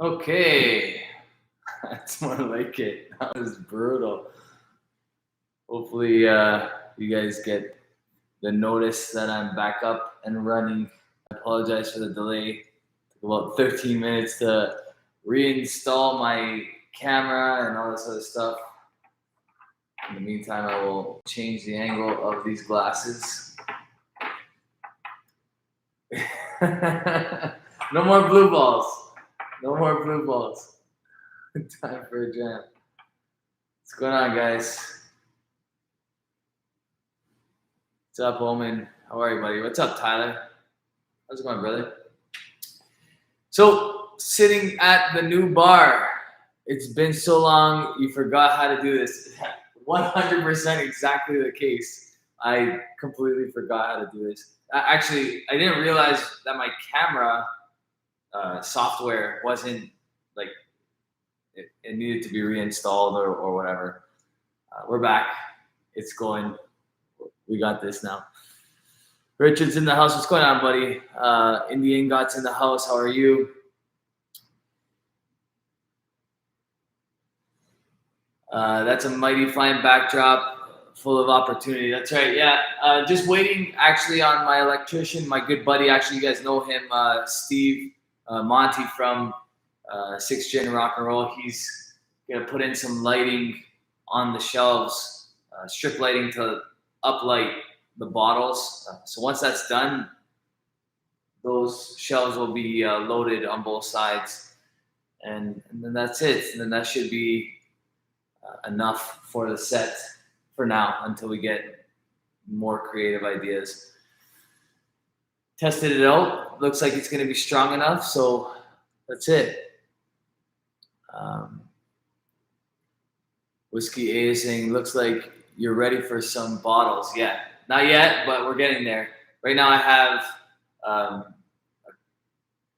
Okay, that's more like it. That was brutal. Hopefully, you guys get the notice that I'm back up and running. I apologize for the delay. Took about 13 minutes to reinstall my camera and all this other stuff. In the meantime, I will change the angle of these glasses. No more blue balls. No more blue balls. Time for a jam. What's going on, guys? What's up, Omen? How are you, buddy? What's up, Tyler? How's it going, brother? So, sitting at the new bar. It's been so long, you forgot how to do this. 100% exactly the case. I completely forgot how to do this. Actually, I didn't realize that my camera software wasn't like it needed to be reinstalled or whatever. We're back. It's going. We got this now. Richard's in the house. What's going on, buddy? Indian Got's in the house. How are you? That's a mighty fine backdrop full of opportunity. That's right. Yeah. Just waiting actually on my electrician, my good buddy. Actually, you guys know him, Steve Monty from 6th Gen Rock and Roll. He's going to put in some lighting on the shelves, strip lighting to uplight the bottles. So once that's done, those shelves will be loaded on both sides. And then that's it. And then that should be enough for the set for now until we get more creative ideas. Tested it out. Looks like it's going to be strong enough. So that's it. Whiskey A is saying, looks like you're ready for some bottles. Yeah, not yet, but we're getting there. Right now I have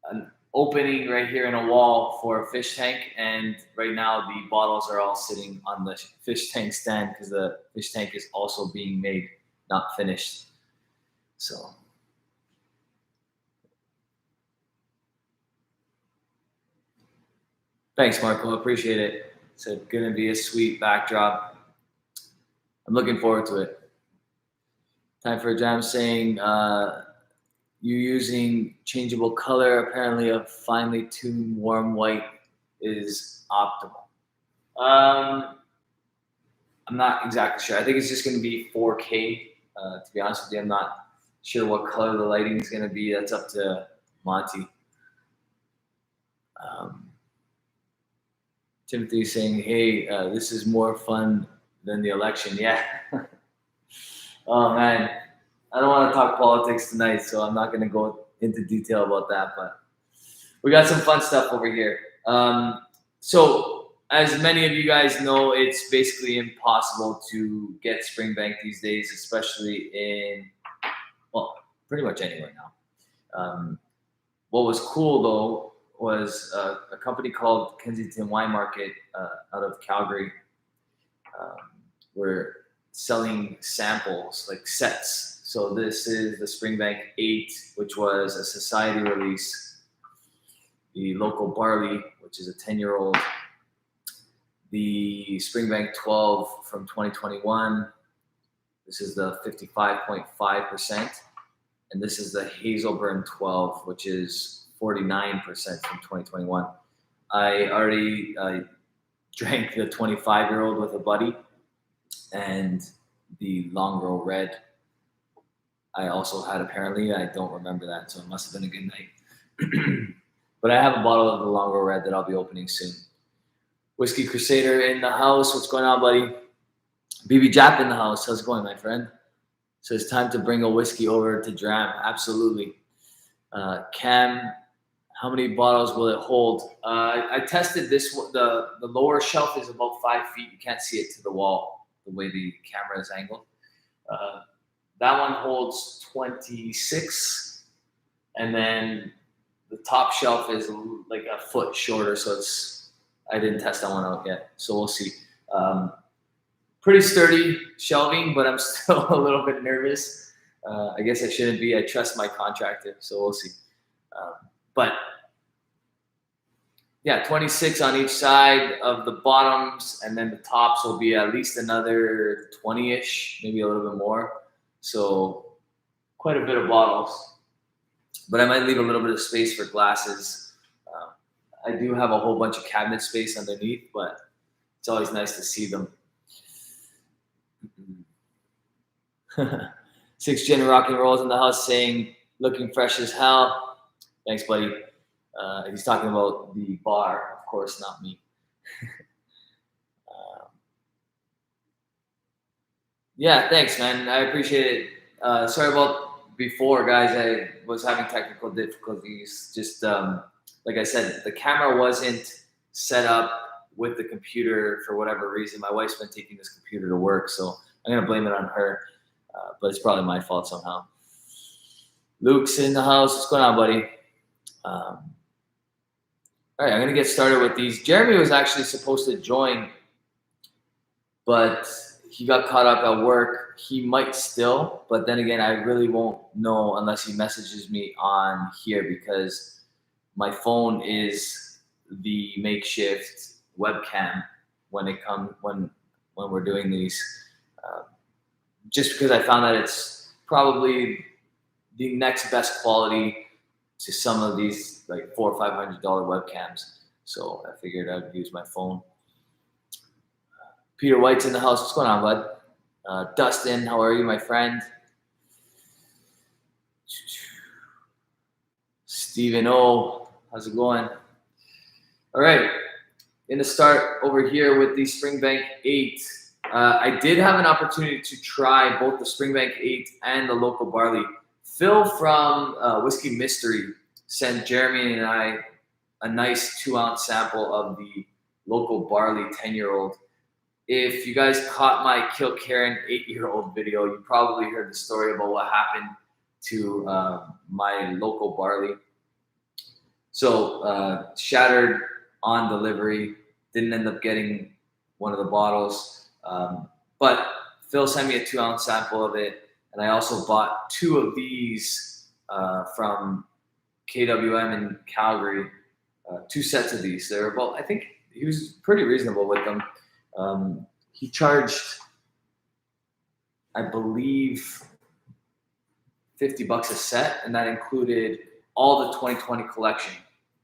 an opening right here in a wall for a fish tank, and right now the bottles are all sitting on the fish tank stand because the fish tank is also being made, not finished. So thanks, Marco. Appreciate it. It's going to be a sweet backdrop. I'm looking forward to it. Time for a jam saying you using changeable color. Apparently, a finely tuned warm white is optimal. I'm not exactly sure. I think it's just going to be 4K. To be honest with you, I'm not sure what color the lighting is going to be. That's up to Monty. Timothy is saying, hey, this is more fun than the election. Yeah. Oh, man. I don't want to talk politics tonight, so I'm not going to go into detail about that. But we got some fun stuff over here. So, as many of you guys know, it's basically impossible to get Springbank these days, especially in, well, pretty much anywhere now. What was cool, though, was a company called Kensington Wine Market out of Calgary. We're selling samples, like sets. So this is the Springbank 8, which was a society release. The local barley, which is a 10-year-old. The Springbank 12 from 2021. This is the 55.5%. And this is the Hazelburn 12, which is 49% from 2021. I already drank the 25-year-old with a buddy, and the Long Row Red I also had apparently. I don't remember that, so it must have been a good night. But I have a bottle of the Long Row Red that I'll be opening soon. Whiskey Crusader in the house. What's going on, buddy? BB Jap in the house. How's it going, my friend? So it's time to bring a whiskey over to Dram. Absolutely. Cam, how many bottles will it hold? I tested this. The lower shelf is about 5 feet. You can't see it to the wall the way the camera is angled. That one holds 26, and then the top shelf is like a foot shorter. So I didn't test that one out yet. So we'll see. Pretty sturdy shelving, but I'm still a little bit nervous. I guess I shouldn't be. I trust my contractor, so we'll see. But yeah, 26 on each side of the bottoms, and then the tops will be at least another 20-ish, maybe a little bit more. So quite a bit of bottles, but I might leave a little bit of space for glasses. I do have a whole bunch of cabinet space underneath, but it's always nice to see them. 6 Gen Rock and Rolls in the house saying, looking fresh as hell. Thanks, buddy. He's talking about the bar, of course, not me. Yeah, thanks, man. I appreciate it. Sorry about before, guys. I was having technical difficulties. Just like I said, the camera wasn't set up with the computer for whatever reason. My wife's been taking this computer to work, so I'm going to blame it on her. But it's probably my fault somehow. Luke's in the house. What's going on, buddy? All right, I'm going to get started with these. Jeremy was actually supposed to join, but he got caught up at work. He might still, but then again, I really won't know unless he messages me on here, because my phone is the makeshift webcam when we're doing these. Just because I found that it's probably the next best quality to some of these like $400 or $500 webcams. So I figured I'd use my phone. Peter White's in the house. What's going on, bud? Dustin, how are you, my friend? Stephen O, how's it going? All right, going to start over here with the Springbank 8. I did have an opportunity to try both the Springbank 8 and the local barley. Phil from Whisky Mystery sent Jeremy and I a nice 2-ounce sample of the local barley 10-year-old. If you guys caught my Kill Karen 8-year-old video, you probably heard the story about what happened to my local barley. So shattered on delivery, didn't end up getting one of the bottles. But Phil sent me a 2-ounce sample of it, and I also bought 2 of these from KWM in Calgary. 2 sets of these. They're about, I think he was pretty reasonable with them. He charged, I believe, $50 a set, and that included all the 2020 collection,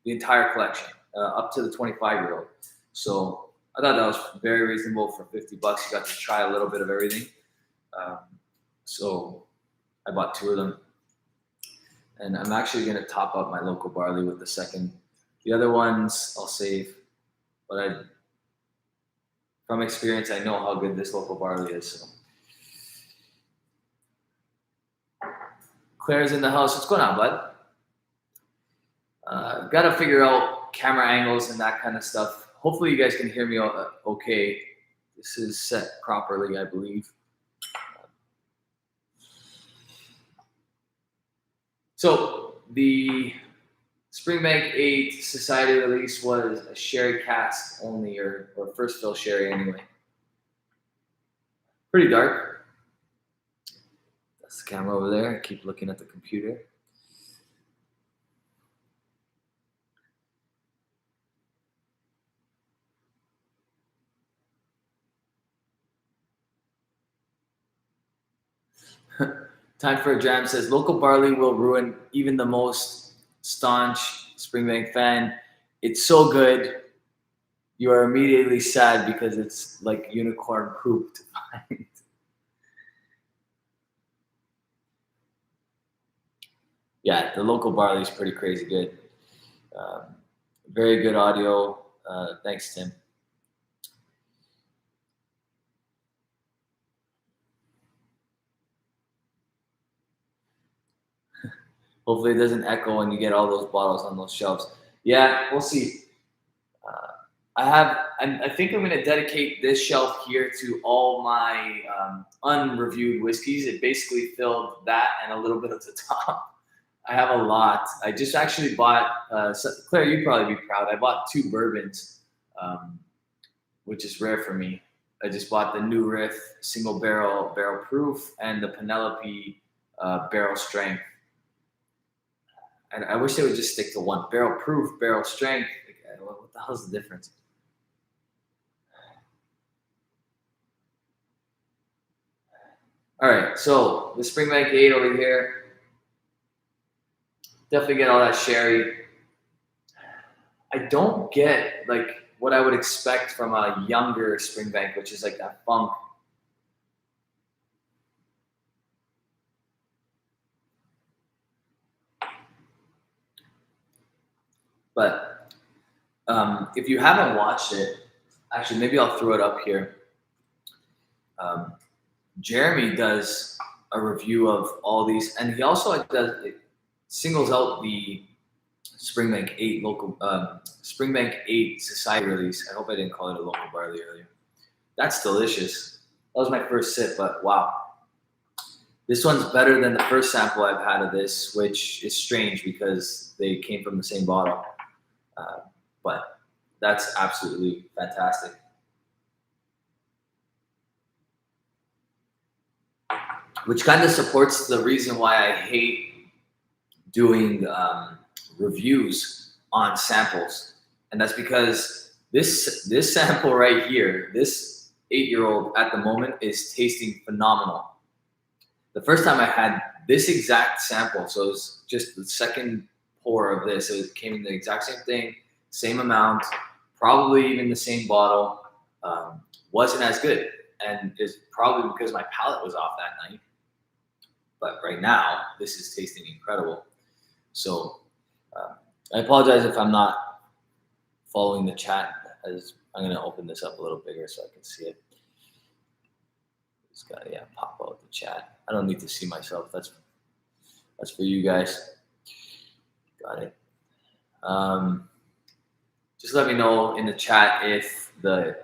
the entire collection, up to the 25-year-old. So I thought that was very reasonable for $50. You got to try a little bit of everything. So I bought 2 of them. And I'm actually going to top up my local barley with the second. The other ones I'll save. But from experience, I know how good this local barley is. So. Claire's in the house. What's going on, bud? Got to figure out camera angles and that kind of stuff. Hopefully you guys can hear me okay. This is set properly, I believe. So the Springbank 8 Society release was a sherry cask only, or first fill sherry anyway. Pretty dark. That's the camera over there. I keep looking at the computer. Time for a Jam says, local barley will ruin even the most staunch Springbank fan. It's so good. You are immediately sad because it's like unicorn poop to find. Yeah, the local barley is pretty crazy good. Very good audio. Thanks, Tim. Hopefully it doesn't echo when you get all those bottles on those shelves. Yeah, we'll see. I think I'm going to dedicate this shelf here to all my unreviewed whiskeys. It basically filled that and a little bit of the top. I have a lot. I just actually bought, Claire, you'd probably be proud. I bought 2 bourbons, which is rare for me. I just bought the New Riff single barrel proof and the Penelope barrel strength. And I wish they would just stick to one barrel proof, barrel strength. What What the hell's the difference? All right, so the Springbank 8 over here. Definitely get all that sherry. I don't get like what I would expect from a younger Springbank, which is like that funk. But if you haven't watched it, actually, maybe I'll throw it up here. Jeremy does a review of all these, and he also singles out the Springbank 8 local Springbank 8 society release. I hope I didn't call it a local barley earlier. That's delicious. That was my first sip, but wow. This one's better than the first sample I've had of this, which is strange because they came from the same bottle. But that's absolutely fantastic. Which kind of supports the reason why I hate doing reviews on samples. And that's because this sample right here, this 8-year-old at the moment is tasting phenomenal. The first time I had this exact sample, so it was just the second pour of this, it came in the exact same thing, same amount, probably even the same bottle, wasn't as good. And it's probably because my palate was off that night. But right now, this is tasting incredible. So I apologize if I'm not following the chat, as I'm going to open this up a little bigger so I can see it. Just got to pop out the chat. I don't need to see myself. That's for you guys. Got it. Just let me know in the chat if the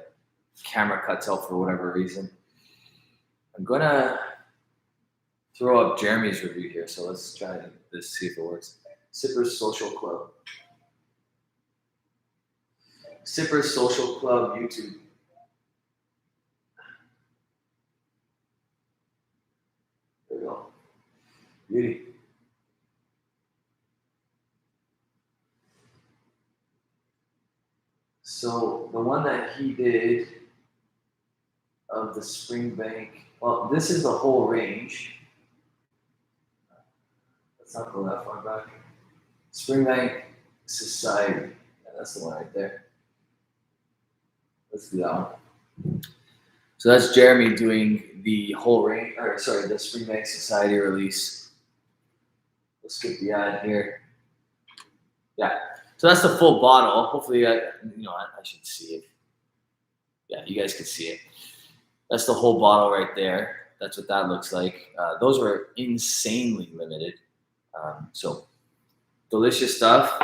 camera cuts out for whatever reason. I'm going to throw up Jeremy's review here, so let's try this, see if it works. Sippers Social Club. Sippers Social Club YouTube. There we go. Beauty. So the one that he did of the Springbank, well, this is the whole range. Let's not go that far back. Springbank Society. Yeah, that's the one right there. Let's do that one. So that's Jeremy doing the whole range, or sorry, the Springbank Society release. We'll skip the ad here. Yeah. So that's the full bottle. Hopefully, I should see it. Yeah, you guys can see it. That's the whole bottle right there. That's what that looks like. Those were insanely limited. So delicious stuff.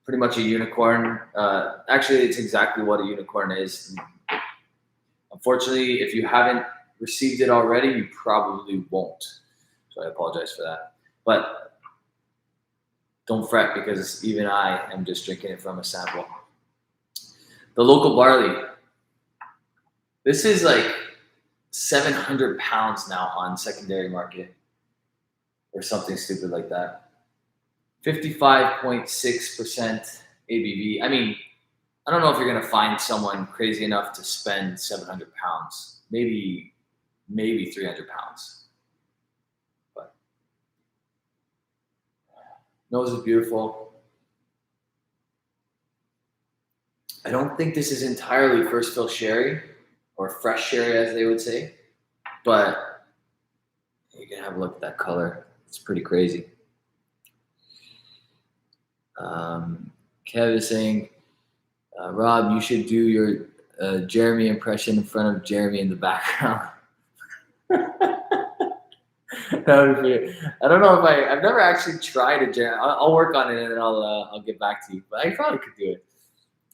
Pretty much a unicorn. Actually, it's exactly what a unicorn is. Unfortunately, if you haven't received it already, you probably won't. So I apologize for that. But don't fret, because even I am just drinking it from a sample. The local barley. This is like 700 pounds now on secondary market or something stupid like that. 55.6% ABV. I mean, I don't know if you're going to find someone crazy enough to spend 700 pounds, maybe 300 pounds. But nose is beautiful. I don't think this is entirely first fill sherry or fresh sherry, as they would say, but you can have a look at that color. It's pretty crazy. Kev is saying, Rob, you should do your Jeremy impression in front of Jeremy in the background. That would be, I don't know if I've never actually tried a Jeremy. I'll work on it and then I'll get back to you. But I probably could do it.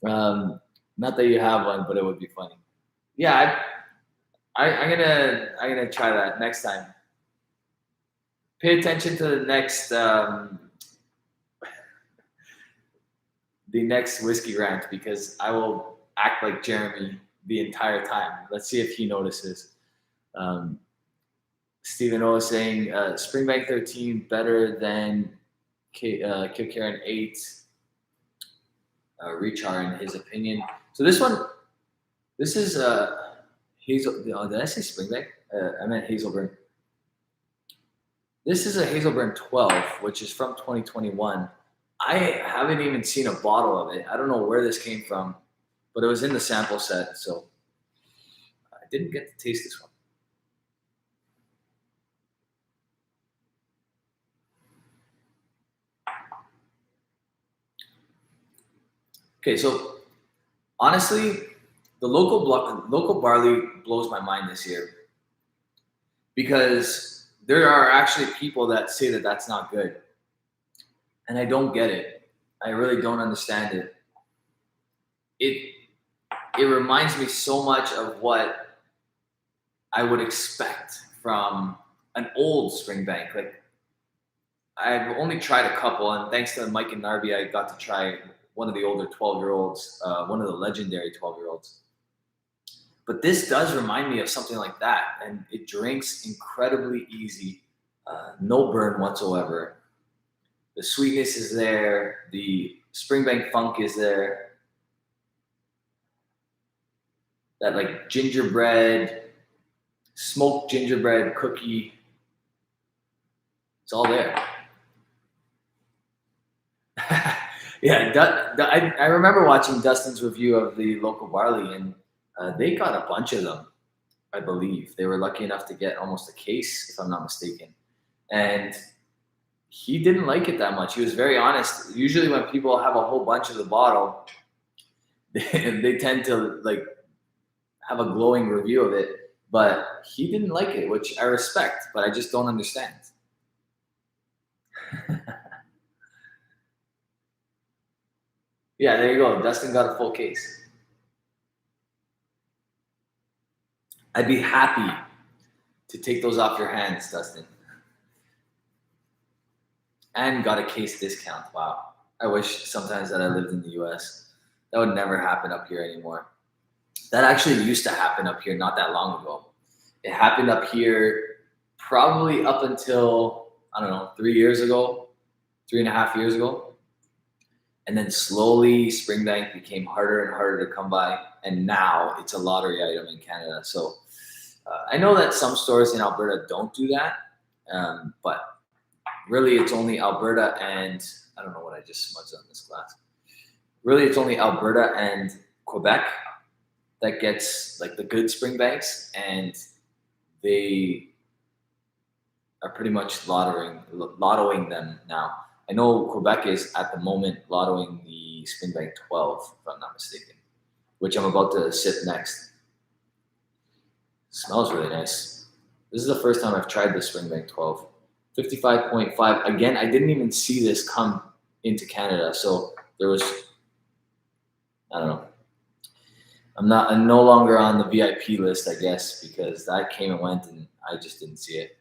Not that you have one, but it would be funny. Yeah, I'm gonna try that next time. Pay attention to the next whiskey rant, because I will act like Jeremy the entire time. Let's see if he notices. Stephen O is saying Springbank 13 better than Kilkerran 8. Richard in his opinion. So this is Hazel. Did I say Springbank? I meant Hazelburn. This is a Hazelburn 12, which is from 2021. I haven't even seen a bottle of it. I don't know where this came from, but it was in the sample set, so I didn't get to taste this one. Okay, so honestly, the local barley blows my mind this year because there are actually people that say that that's not good, and I don't get it. I really don't understand it. It reminds me so much of what I would expect from an old Springbank. Like I've only tried a couple, and thanks to Mike and Narby, I got to try one of the older 12-year-olds, one of the legendary 12-year-olds. But this does remind me of something like that, and it drinks incredibly easy, no burn whatsoever. The sweetness is there, the Springbank funk is there, that like gingerbread, smoked gingerbread cookie, it's all there. Yeah, I remember watching Dustin's review of the local barley, and they got a bunch of them, I believe. They were lucky enough to get almost a case, if I'm not mistaken. And he didn't like it that much. He was very honest. Usually when people have a whole bunch of the bottle, they tend to like have a glowing review of it. But he didn't like it, which I respect, but I just don't understand. Yeah, there you go. Dustin got a full case. I'd be happy to take those off your hands, Dustin. And got a case discount. Wow. I wish sometimes that I lived in the US. That would never happen up here anymore. That actually used to happen up here not that long ago. It happened up here probably up until, I don't know, 3 years ago, 3.5 years ago. And then slowly Springbank became harder and harder to come by. And now it's a lottery item in Canada. So I know that some stores in Alberta don't do that. But really it's only Alberta and, I don't know what I just smudged on this glass. Really it's only Alberta and Quebec that gets like the good Springbanks, and they are pretty much lottoing them now. I know Quebec is at the moment lottoing the Springbank 12, if I'm not mistaken, which I'm about to sip next. Smells really nice. This is the first time I've tried the Springbank 12. 55.5. Again, I didn't even see this come into Canada, so there was, I don't know. I'm no longer on the VIP list, I guess, because that came and went, and I just didn't see it.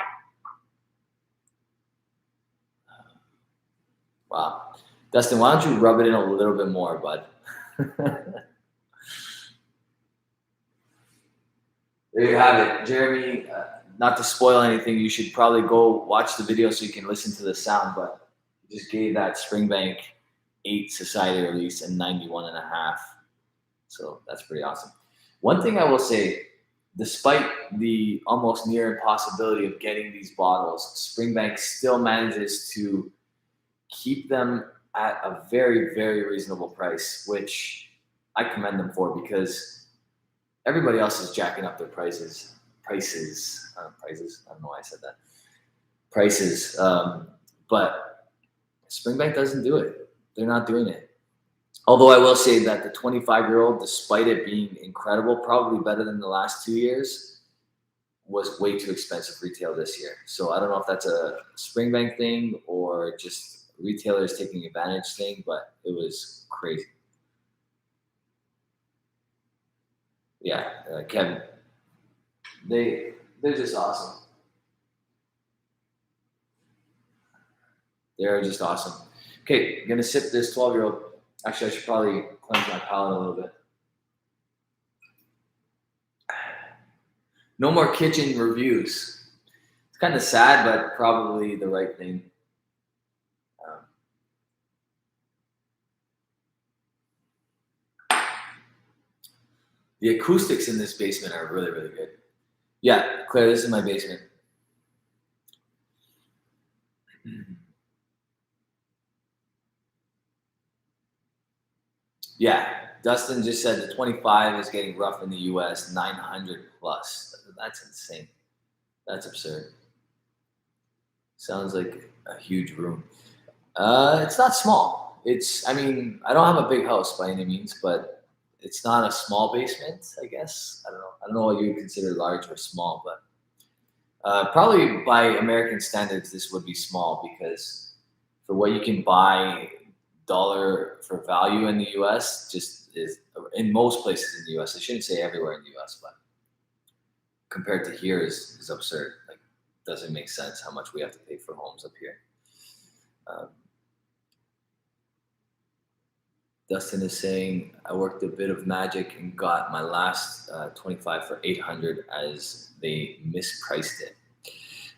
Wow. Dustin, why don't you rub it in a little bit more, bud? There you have it. Jeremy, not to spoil anything, you should probably go watch the video so you can listen to the sound, but he just gave that Springbank 8 Society release and 91.5. So that's pretty awesome. One thing I will say, despite the almost near impossibility of getting these bottles, Springbank still manages to keep them at a very, very reasonable price, which I commend them for, because everybody else is jacking up their prices. I don't know why I said that. Prices. But Springbank doesn't do it. They're not doing it. Although I will say that the 25-year-old, despite it being incredible, probably better than the last 2 years, was way too expensive retail this year. So I don't know if that's a Springbank thing or just retailers taking advantage thing, but it was crazy. Yeah, Kevin, they're just awesome. They're just awesome. Okay, I'm gonna sip this 12-year-old. Actually, I should probably cleanse my palate a little bit. No more kitchen reviews. It's kind of sad, but probably the right thing. The acoustics in this basement are really, really good. Yeah, Claire, this is my basement. Yeah, Dustin just said the 25 is getting rough in the US, 900 plus. That's insane. That's absurd. Sounds like a huge room. It's not small. I mean, I don't have a big house by any means, but it's not a small basement, I guess. I don't know. I don't know what you would consider large or small, but probably by American standards, this would be small because for what you can buy dollar for value in the US just is in most places in the US. I shouldn't say everywhere in the US, but compared to here is absurd. Like, doesn't make sense how much we have to pay for homes up here. Dustin is saying, I worked a bit of magic and got my last 25 for 800 as they mispriced it.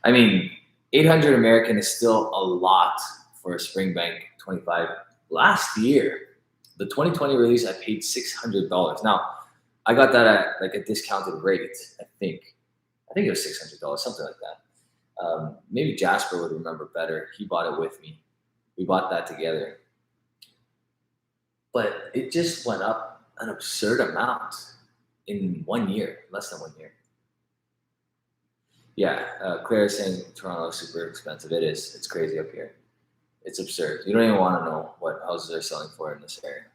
I mean, 800 American is still a lot for a Springbank 25. Last year, the 2020 release, I paid $600. Now, I got that at like a discounted rate, I think. I think it was $600, something like that. Maybe Jasper would remember better. He bought it with me. We bought that together. But it just went up an absurd amount in 1 year, less than 1 year. Yeah, Claire is saying Toronto is super expensive. It is. It's crazy up here. It's absurd. You don't even want to know what houses are selling for in this area.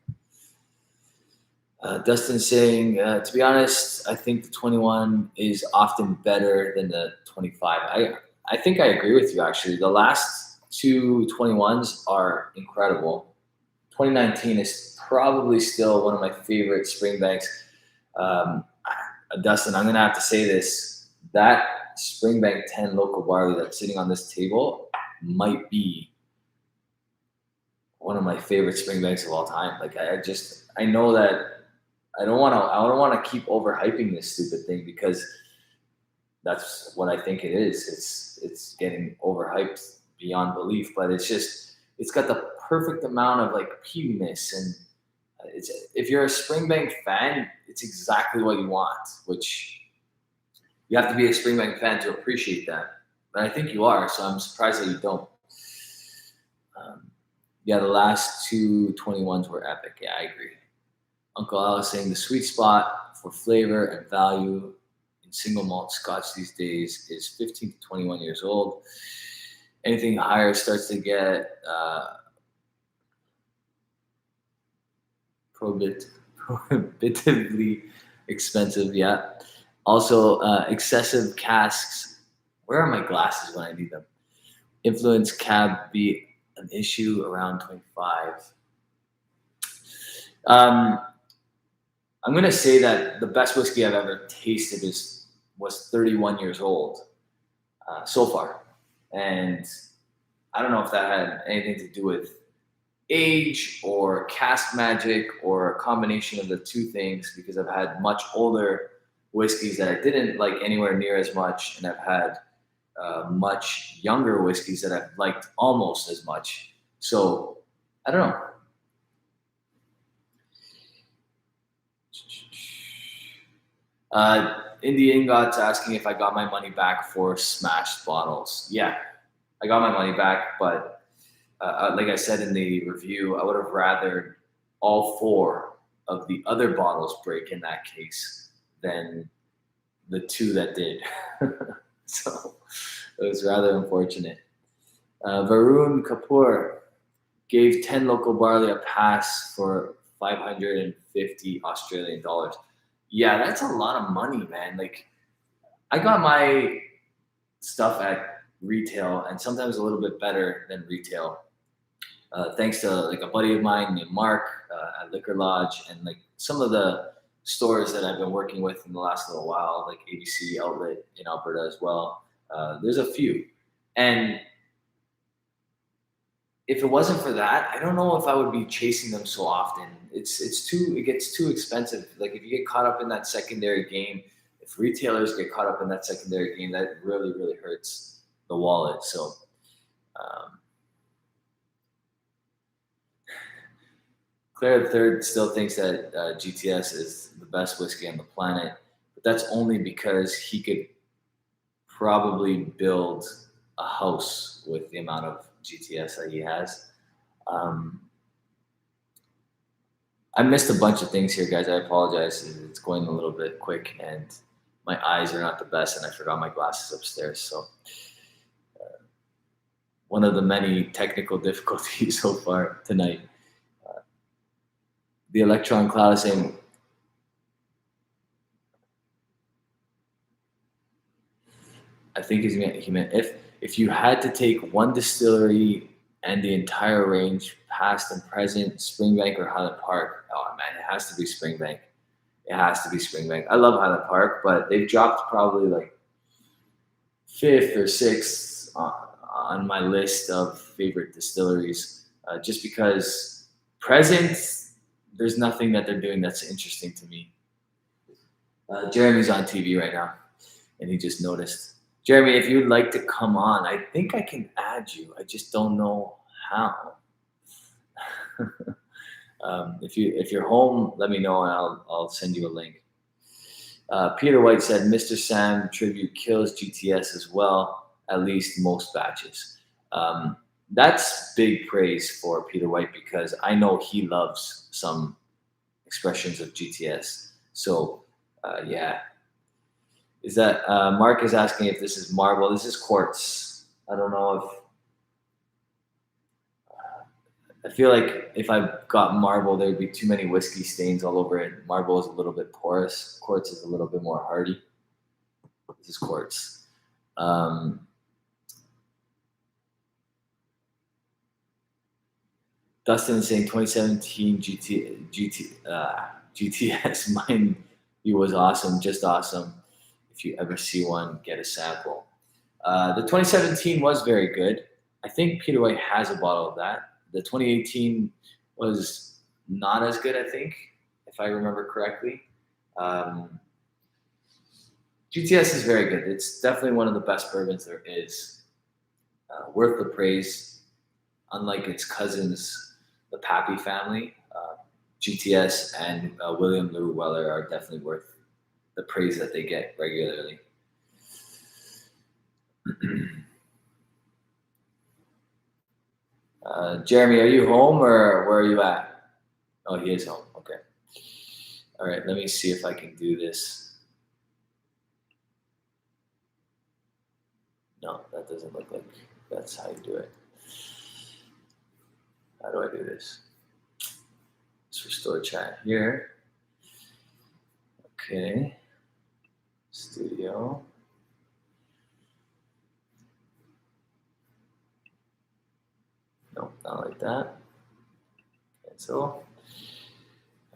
Dustin's saying, to be honest, I think the 21 is often better than the 25. I think I agree with you, actually. The last two 21s are incredible. 2019 is probably still one of my favorite Springbanks. Dustin, I'm going to have to say this. That Springbank 10 local barley that's sitting on this table might be one of my favorite Springbanks of all time. Like, I know that I don't want to keep overhyping this stupid thing because that's what I think it is. It's getting overhyped beyond belief, but it's got the perfect amount of like peatiness, and if you're a Springbank fan, it's exactly what you want, which you have to be a Springbank fan to appreciate that. But I think you are, so I'm surprised that you don't. Yeah, the last two 21s were epic. Yeah, I agree. Uncle Al is saying the sweet spot for flavor and value in single malt Scotch these days is 15 to 21 years old. Anything higher starts to get prohibitively expensive. Yeah. Also, excessive casks. Where are my glasses when I need them? Influence cab be an issue around 25. I'm going to say that the best whiskey I've ever tasted was 31 years old so far. And I don't know if that had anything to do with age or cask magic or a combination of the two things, because I've had much older whiskeys that I didn't like anywhere near as much, and I've had much younger whiskeys that I've liked almost as much. So I don't know. Indie Ingot's asking if I got my money back for smashed bottles. Yeah, I got my money back, but like I said in the review, I would have rather all four of the other bottles break in that case than the two that did. So it was rather unfortunate. Varun Kapoor gave 10 local barley a pass for 550 Australian dollars. Yeah, that's a lot of money, man. Like, I got my stuff at retail and sometimes a little bit better than retail. Thanks to like a buddy of mine named Mark at Liquor Lodge, and like some of the stores that I've been working with in the last little while, like ABC Outlet in Alberta as well. There's a few. And if it wasn't for that, I don't know if I would be chasing them so often. It gets too expensive. Like, if you get caught up in that secondary game, if retailers get caught up in that secondary game, that really, really hurts the wallet. So, Claire the Third still thinks that GTS is the best whiskey on the planet, but that's only because he could probably build a house with the amount of GTS that he has. Um, I missed a bunch of things here, guys. I apologize. It's going a little bit quick, and my eyes are not the best, and I forgot my glasses upstairs. So, one of the many technical difficulties so far tonight. The electron cloud is saying, I think he meant if you had to take one distillery and the entire range, past and present, Springbank or Highland Park, oh man, it has to be Springbank. It has to be Springbank. I love Highland Park, but they've dropped probably like fifth or sixth on my list of favorite distilleries, just because present, there's nothing that they're doing that's interesting to me. Jeremy's on TV right now, and he just noticed. Jeremy, if you'd like to come on, I think I can add you. I just don't know how. If you're home, let me know and I'll send you a link. Peter White said, Mr. Sam tribute kills GTS as well, at least most batches. That's big praise for Peter White because I know he loves some expressions of GTS. So, yeah. Is that Mark is asking if this is marble? This is quartz. I don't know if I feel like if I got marble, there'd be too many whiskey stains all over it. Marble is a little bit porous. Quartz is a little bit more hardy. This is quartz. Dustin is saying 2017 GTS mine you was awesome, just awesome. If you ever see one, get a sample. The 2017 was very good. I think Peter White has a bottle of that. The 2018 was not as good, I think, if I remember correctly. GTS is very good. It's definitely one of the best bourbons there is. Worth the praise. Unlike its cousins, the Pappy family, GTS and William Lou Weller are definitely worth the praise that they get regularly. Jeremy, are you home or where are you at? Oh, he is home. Okay. All right, let me see if I can do this. No, that doesn't look like that's how you do it. How do I do this? Let's restore chat here. Okay. Studio. Nope, not like that. Cancel.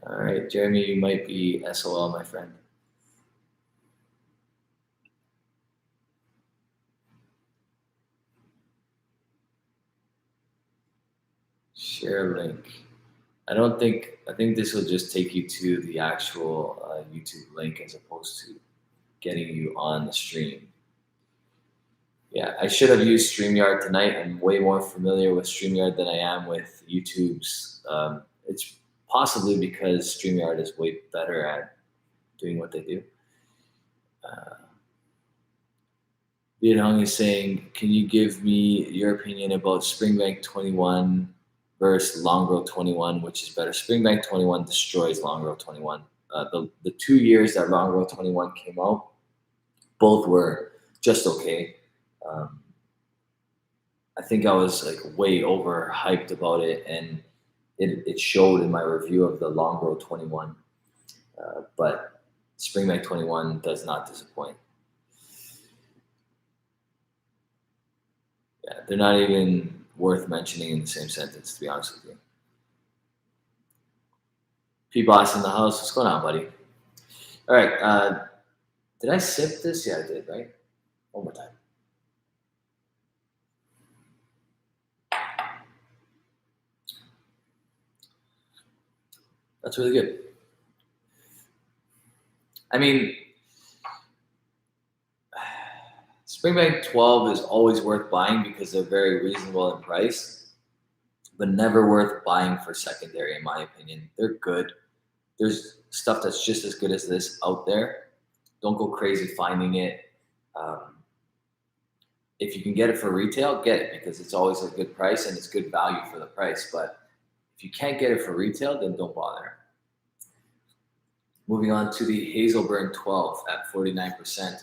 All right, Jeremy, you might be SOL, my friend. Share link. I think this will just take you to the actual YouTube link as opposed to getting you on the stream. Yeah, I should have used StreamYard tonight. I'm way more familiar with StreamYard than I am with YouTube's. It's possibly because StreamYard is way better at doing what they do. Lian Hong is saying, can you give me your opinion about Springbank 21 versus Longrow 21, which is better? Springbank 21 destroys Longrow 21. The 2 years that Longrow 21 came out, both were just okay. I think I was like way overhyped about it, and it showed in my review of the Longrow 21. But Springbank 21 does not disappoint. Yeah, they're not even worth mentioning in the same sentence, to be honest with you. P-Boss in the house. What's going on, buddy? All right. Did I sip this? Yeah, I did, right? One more time. That's really good. I mean, Springbank 12 is always worth buying because they're very reasonable in price. but never worth buying for secondary, in my opinion. They're good. There's stuff that's just as good as this out there. Don't go crazy finding it. If you can get it for retail, get it, because it's always a good price and it's good value for the price. But if you can't get it for retail, then don't bother. Moving on to the Hazelburn 12 at 49%.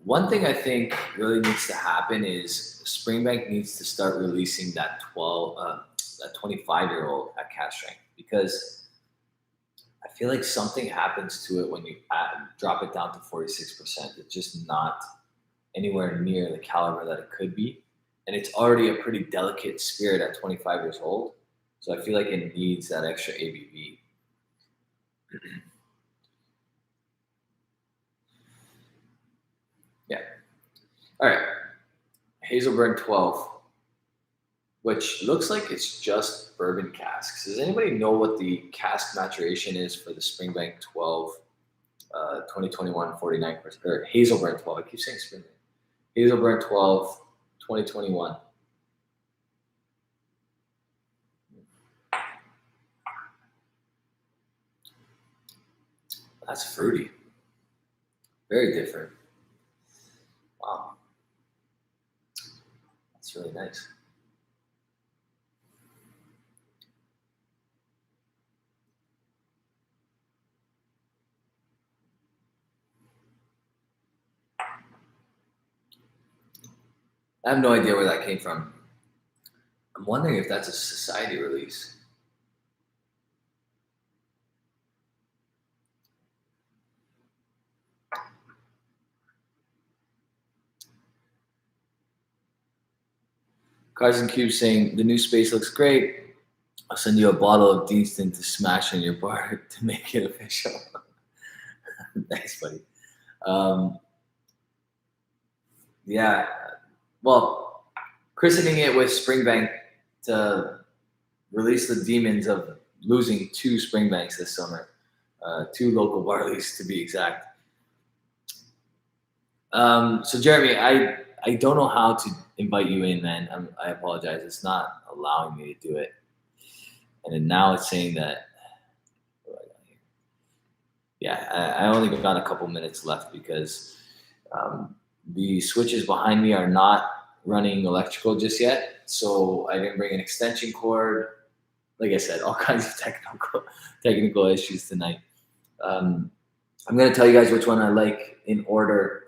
One thing I think really needs to happen is Springbank needs to start releasing that 25-year-old at cask strength, because I feel like something happens to it when you drop it down to 46%. It's just not anywhere near the caliber that it could be. And it's already a pretty delicate spirit at 25 years old. So I feel like it needs that extra ABV. Yeah. All right. Hazelburn 12, which looks like it's just bourbon casks. Does anybody know what the cask maturation is for the Springbank 12, 2021 49%, or Hazelburn 12? I keep saying Springbank. Hazelburn 12, 2021. That's fruity. Very different. Wow. That's really nice. I have no idea where that came from. I'm wondering if that's a society release. Cars and Cubes saying the new space looks great. I'll send you a bottle of Deanston to smash in your bar to make it official. Thanks, buddy. Yeah. Well, christening it with Springbank to release the demons of losing 2 Springbanks this summer, 2 local barleys to be exact. So Jeremy, I don't know how to invite you in, man. I apologize. It's not allowing me to do it. And then now it's saying that, yeah, I only got a couple minutes left because the switches behind me are not running electrical just yet. So I didn't bring an extension cord. Like I said, all kinds of technical issues tonight. I'm going to tell you guys which one I like in order.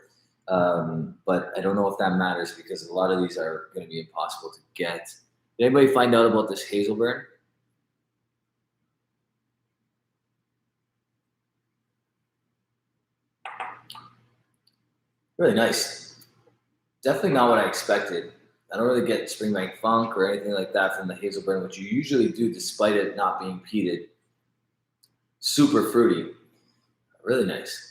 But I don't know if that matters because a lot of these are going to be impossible to get. Did anybody find out about this Hazelburn? Really nice. Definitely not what I expected. I don't really get Springbank Funk or anything like that from the Hazelburn, which you usually do despite it not being peated. Super fruity. Really nice.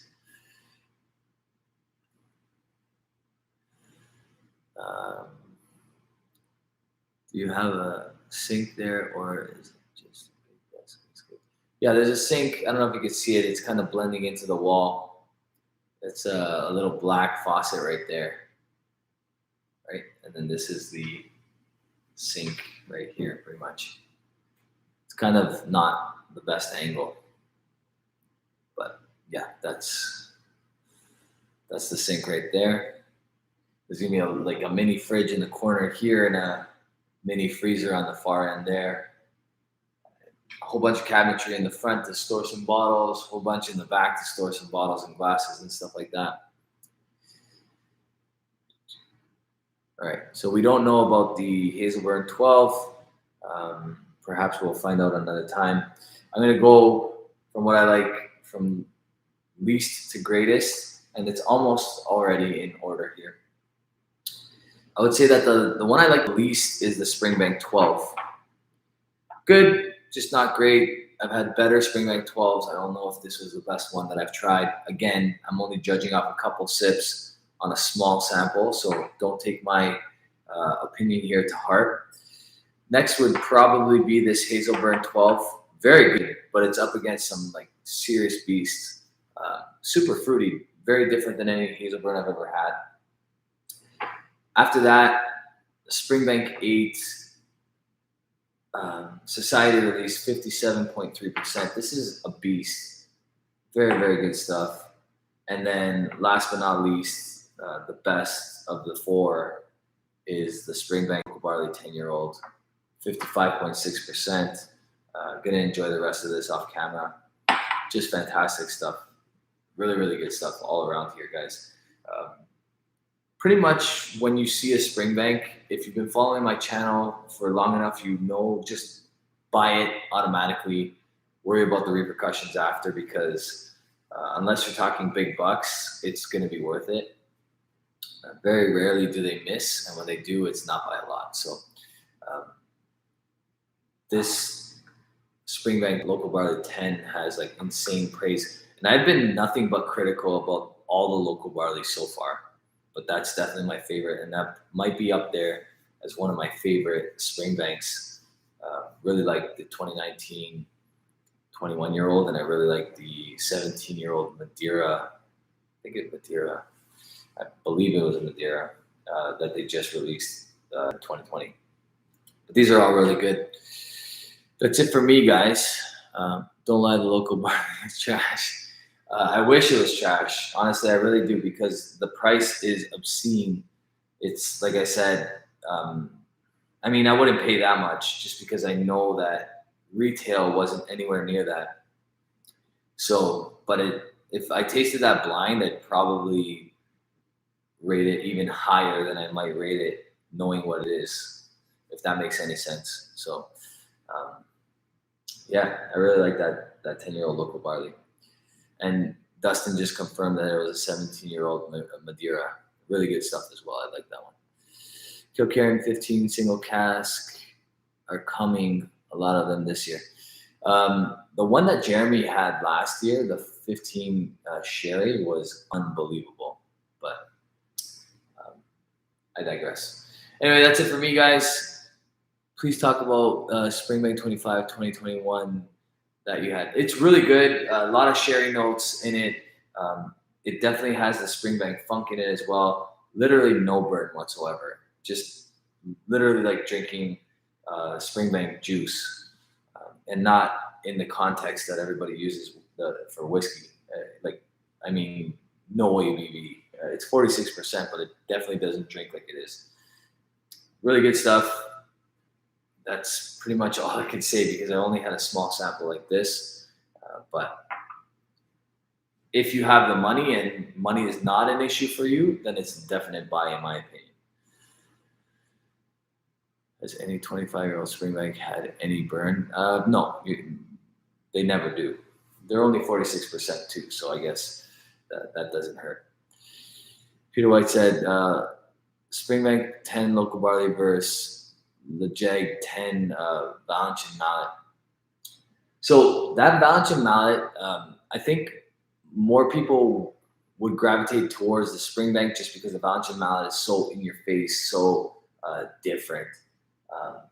Do you have a sink there, or is it just yes, it's good. Yeah, there's a sink. I don't know if you can see it. It's kind of blending into the wall. It's a little black faucet right there, right? And then this is the sink right here, pretty much. It's kind of not the best angle, but yeah, that's the sink right there. There's gonna be like a mini fridge in the corner here and a mini freezer on the far end there. A whole bunch of cabinetry in the front to store some bottles, a whole bunch in the back to store some bottles and glasses and stuff like that. All right, so we don't know about the Hazelburn 12. Perhaps we'll find out another time. I'm going to go from what I like from least to greatest, and it's almost already in order here. I would say that the one I like the least is the Springbank 12. Good, just not great. I've had better Springbank 12s. I don't know if this was the best one that I've tried. Again, I'm only judging off a couple sips on a small sample, so don't take my opinion here to heart. Next would probably be this Hazelburn 12. Very good, but it's up against some like serious beasts. Super fruity, very different than any Hazelburn I've ever had. After that, the Springbank 8 Society release, 57.3%. This is a beast. Very, very good stuff. And then last but not least, the best of the four is the Springbank Barley 10-year-old, 55.6%. Gonna enjoy the rest of this off camera. Just fantastic stuff. Really, really good stuff all around here, guys. Pretty much when you see a Springbank, if you've been following my channel for long enough, you know, just buy it automatically. Worry about the repercussions after, because unless you're talking big bucks, it's going to be worth it. Very rarely do they miss, and when they do, it's not by a lot. So this Springbank Local Barley 10 has like insane praise, and I've been nothing but critical about all the local barley so far, but that's definitely my favorite, and that might be up there as one of my favorite Springbanks. Really like the 2019 21-year-old, and I really like the 17-year-old Madeira. I think it's Madeira. I believe it was a Madeira that they just released in 2020. But these are all really good. That's it for me, guys. Don't lie, the local bar is trash. I wish it was trash. Honestly, I really do, because the price is obscene. It's like I said, I mean, I wouldn't pay that much just because I know that retail wasn't anywhere near that. So, but if I tasted that blind, I'd probably rate it even higher than I might rate it knowing what it is, if that makes any sense. So, yeah, I really like that 10-year-old local barley. And Dustin just confirmed that it was a 17-year-old Madeira. Really good stuff as well. I like that one. Kilkerran 15 single cask are coming, a lot of them this year. The one that Jeremy had last year, the 15 sherry, was unbelievable. But I digress. Anyway, that's it for me, guys. Please talk about Springbank 25 2021 that you had. It's really good. A lot of sherry notes in it. It definitely has the Springbank funk in it as well. Literally no burn whatsoever. Just literally like drinking Springbank juice, and not in the context that everybody uses for whiskey. I mean, no ABV. It's 46%, but it definitely doesn't drink like it is. Really good stuff. That's pretty much all I can say, because I only had a small sample like this. But if you have the money and money is not an issue for you, then it's a definite buy, in my opinion. Has any 25-year-old Springbank had any burn? No, they never do. They're only 46% too, so I guess that doesn't hurt. Peter White said, Springbank 10 local barley versus Lejag 10 Valencian Mallet. So that Valencian Mallet, I think more people would gravitate towards the Springbank just because the Valencian Mallet is so in your face, so different.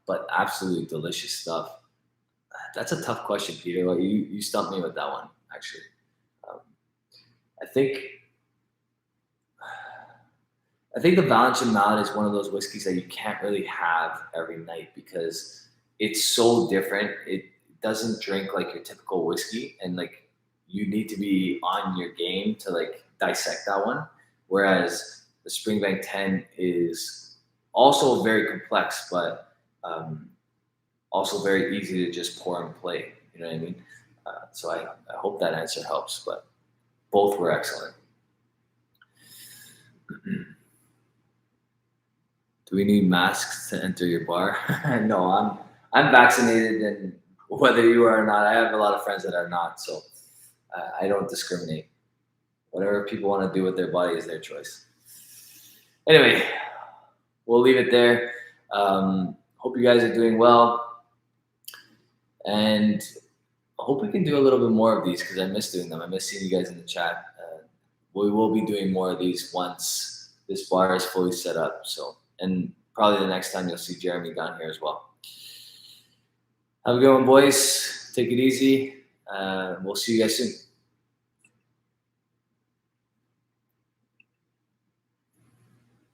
But absolutely delicious stuff. That's a tough question, Peter. Like, you stumped me with that one, actually. I think the Valencian Mallet is one of those whiskeys that you can't really have every night because it's so different. It doesn't drink like your typical whiskey, and like you need to be on your game to like dissect that one. Whereas the Springbank 10 is also very complex, but also very easy to just pour and play. You know what I mean? So I hope that answer helps, but both were excellent. Do we need masks to enter your bar? No, I'm vaccinated, and whether you are or not, I have a lot of friends that are not, so I don't discriminate. Whatever people want to do with their body is their choice. Anyway, we'll leave it there. Hope you guys are doing well, and I hope we can do a little bit more of these because I miss doing them. I miss seeing you guys in the chat. We will be doing more of these once this bar is fully set up. So, and probably the next time you'll see Jeremy down here as well. Have a good one, boys. Take it easy. We'll see you guys soon.